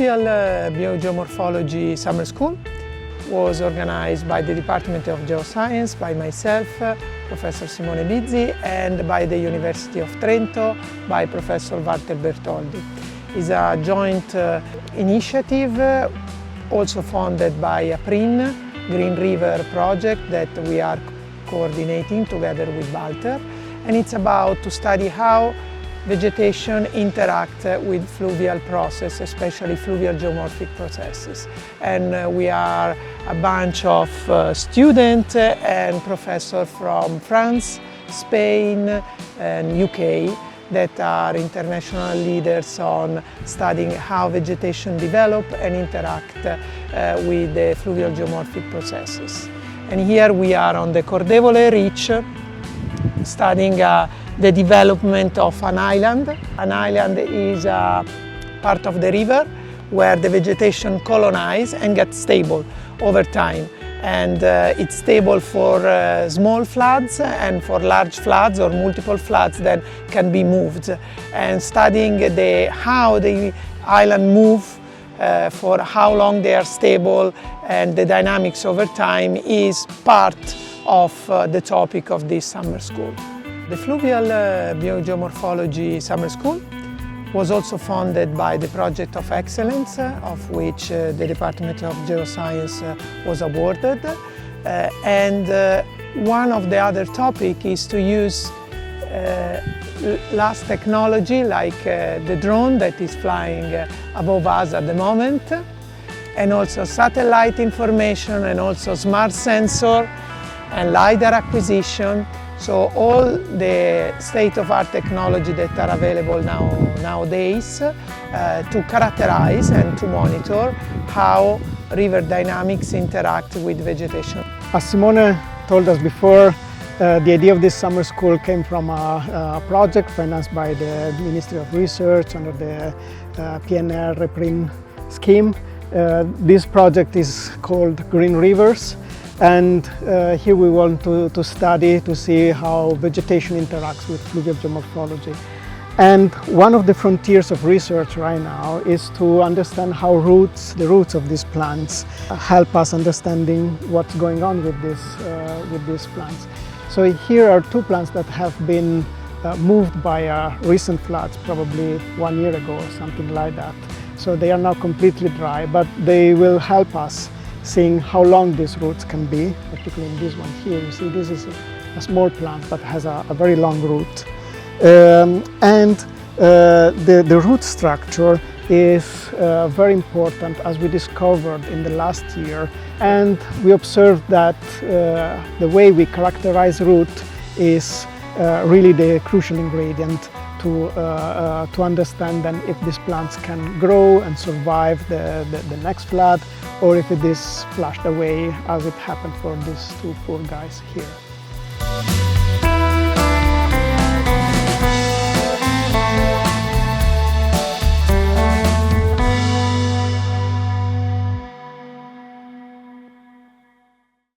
Fluvial Biogeomorphology Summer School was organized by the Department of Geosciences, by myself, Professor Simone Bizzi, and by the University of Trento, by Professor Bertoldi. It's a joint initiative also funded by APRIN, Green River project that we are coordinating together with Walter, and it's about to study how vegetation interact with fluvial process, especially fluvial geomorphic processes. And we are a bunch of students and professors from France, Spain and UK that are international leaders on studying how vegetation develop and interact with the fluvial geomorphic processes. And here we are on the Cordevole River studying the development of an island. An island is a part of the river where the vegetation colonizes and gets stable over time. And it's stable for small floods and for large floods or multiple floods that can be moved. And studying how the island move, for how long they are stable and the dynamics over time is part of the topic of this summer school. The Fluvial Biogeomorphology Summer School was also funded by the Project of Excellence, of which the Department of Geoscience was awarded. One of the other topics is to use last technology like the drone that is flying above us at the moment, and also satellite information and also smart sensor and LiDAR acquisition. So all the state-of-art technology that are available nowadays to characterize and to monitor how river dynamics interact with vegetation. As Simone told us before, the idea of this summer school came from a project financed by the Ministry of Research under the PNR REPRIN scheme. This project is called Green Rivers. And here we want to study to see how vegetation interacts with fluvial geomorphology. And one of the frontiers of research right now is to understand how the roots of these plants help us understanding what's going on with these plants. So here are two plants that have been moved by recent floods, probably 1 year ago or something like that. So they are now completely dry, but they will help us seeing how long these roots can be, particularly in this one here. You see this is a small plant but has a very long root. The root structure is very important, as we discovered in the last year. And we observed that the way we characterize root is really the crucial ingredient to understand then if these plants can grow and survive the next flood, or if it is flushed away as it happened for these two poor guys here.